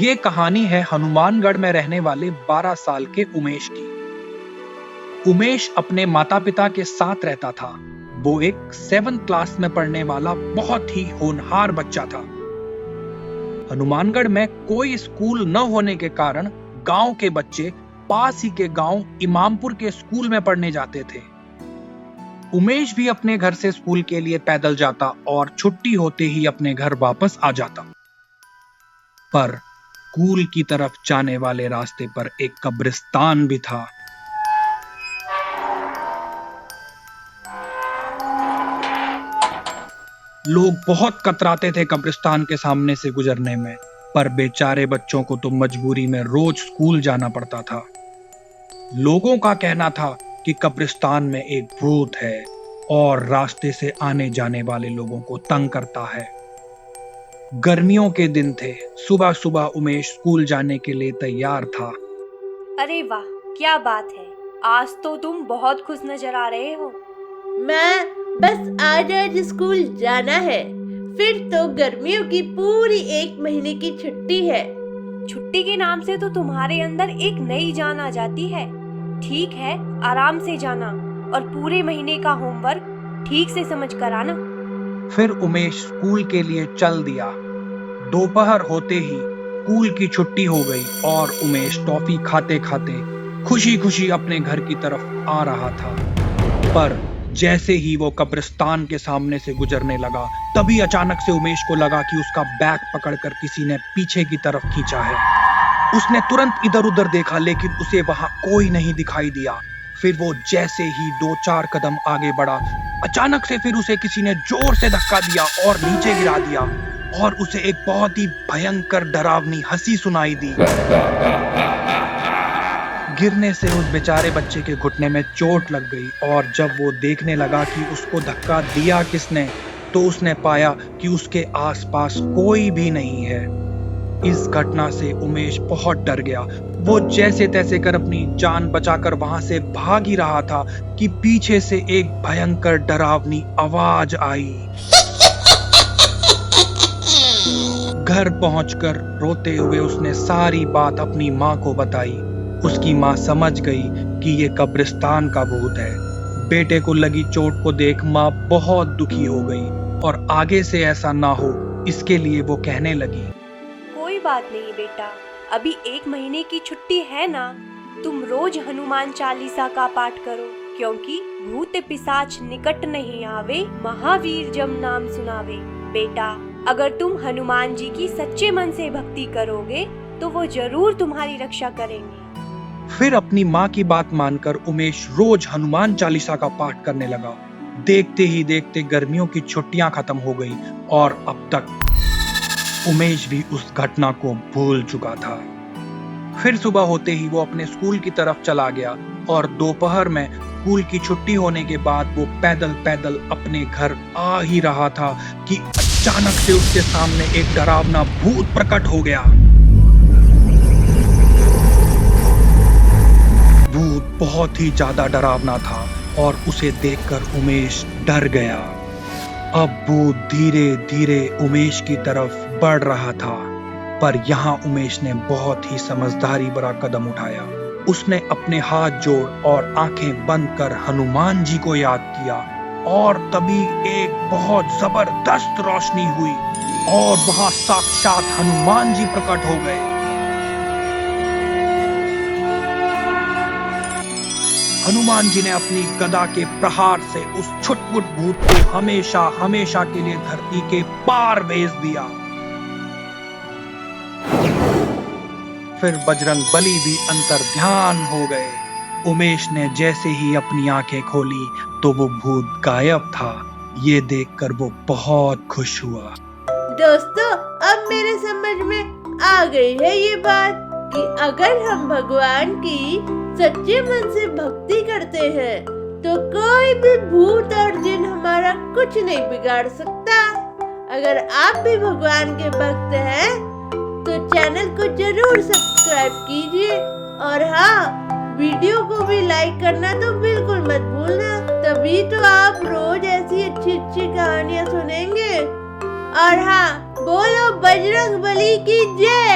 ये कहानी है हनुमानगढ़ में रहने वाले 12 साल के उमेश की। उमेश अपने माता पिता के साथ रहता था। वो एक 7th क्लास में पढ़ने वाला बहुत ही होनहार बच्चा था। हनुमानगढ़ में कोई स्कूल न होने के कारण गांव के बच्चे पास ही के गांव इमामपुर के स्कूल में पढ़ने जाते थे। उमेश भी अपने घर से स्कूल के लिए पैदल जाता और छुट्टी होते ही अपने घर वापस आ जाता। पर स्कूल की तरफ जाने वाले रास्ते पर एक कब्रिस्तान भी था। लोग बहुत कतराते थे कब्रिस्तान के सामने से गुजरने में, पर बेचारे बच्चों को तो मजबूरी में रोज स्कूल जाना पड़ता था। लोगों का कहना था कि कब्रिस्तान में एक भूत है और रास्ते से आने जाने वाले लोगों को तंग करता है। गर्मियों के दिन थे। सुबह सुबह उमेश स्कूल जाने के लिए तैयार था। अरे वाह, क्या बात है, आज तो तुम बहुत खुश नजर आ रहे हो। मैं बस आज स्कूल जाना है, फिर तो गर्मियों की पूरी 1 महीने की छुट्टी है। छुट्टी के नाम से तो तुम्हारे अंदर एक नई जान आ जाती है। ठीक है, आराम से जाना और पूरे महीने का होमवर्क ठीक से समझ कर आना। फिर उमेश स्कूल के लिए चल दिया। दोपहर होते ही स्कूल की छुट्टी हो गई और उमेश टॉफी खाते खाते खुशी खुशी अपने घर की तरफ आ रहा था। पर जैसे ही वो कब्रिस्तान के सामने से गुजरने लगा, तभी अचानक से उमेश को लगा कि उसका बैग पकड़कर किसी ने पीछे की तरफ खींचा है। उसने तुरंत इधर उधर देखा, लेकिन उसे वहां कोई नहीं दिखाई दिया। फिर वो जैसे ही 2-4 कदम आगे बढ़ा, अचानक से फिर उसे किसी ने जोर से धक्का दिया और नीचे गिरा दिया और उसे एक बहुत ही भयंकर डरावनी हंसी सुनाई दी। गिरने से उस बेचारे बच्चे के घुटने में चोट लग गई और जब वो देखने लगा कि उसको धक्का दिया किसने, तो उसने पाया कि उसके आसपास कोई भी नहीं है। इस घटना से उमेश बहुत डर गया। वो जैसे तैसे कर अपनी जान बचाकर वहां से भाग ही रहा था कि पीछे से एक भयंकर डरावनी आवाज आई। घर पहुंचकर रोते हुए उसने सारी बात अपनी माँ को बताई। उसकी माँ समझ गई कि ये कब्रिस्तान का भूत है। बेटे को लगी चोट को देख माँ बहुत दुखी हो गई और आगे से ऐसा ना हो इसके लिए वो कहने लगी, कोई बात नहीं बेटा, अभी 1 महीने की छुट्टी है ना, तुम रोज हनुमान चालीसा का पाठ करो, क्योंकि भूत पिशाच निकट नहीं आवे, महावीर जब नाम सुनावे। बेटा, अगर तुम हनुमान जी की सच्चे मन से भक्ति करोगे तो वो जरूर तुम्हारी रक्षा करेंगे। फिर अपनी माँ की बात मानकर उमेश रोज हनुमान चालीसा का पाठ करने लगा। देखते ही देखते गर्मियों की छुट्टियां खत्म हो गई और अब तक उमेश भी उस घटना को भूल चुका था। फिर सुबह होते ही वो अपने स्कूल की तरफ चला गया और दोपहर में स्कूल की छुट्टी होने के बाद वो पैदल पैदल अपने घर आ ही रहा था कि अचानक से उसके सामने एक डरावना भूत प्रकट हो गया। भूत बहुत ही ज्यादा डरावना था और उसे देखकर उमेश डर गया। अब भूत धीरे धीरे उमेश की तरफ बढ़ रहा था, पर यहाँ उमेश ने बहुत ही समझदारी भरा कदम उठाया। उसने अपने हाथ जोड़ और आंखें बंद कर हनुमान जी को याद किया और तभी एक बहुत जबरदस्त रोशनी हुई और वहां साक्षात हनुमान जी प्रकट हो गए। हनुमान जी ने अपनी गदा के प्रहार से उस छुटपुट भूत को हमेशा हमेशा के लिए धरती के पार भेज दिया। फिर बजरंग बली भी अंतर्ध्यान हो गए। उमेश ने जैसे ही अपनी आंखें खोली तो वो भूत गायब था। ये देखकर वो बहुत खुश हुआ। दोस्तों, अब मेरे समझ में आ गई है ये बात कि अगर हम भगवान की सच्चे मन से भक्ति करते हैं तो कोई भी भूत और जिन हमारा कुछ नहीं बिगाड़ सकता। अगर आप भी भगवान के भक्त हैं तो चैनल को जरूर सब्सक्राइब कीजिए और हाँ, वीडियो को भी लाइक करना तो बिल्कुल मत भूलना, तभी तो आप रोज ऐसी अच्छी अच्छी कहानियाँ सुनेंगे। और हाँ, बोलो बजरंग बली की जय।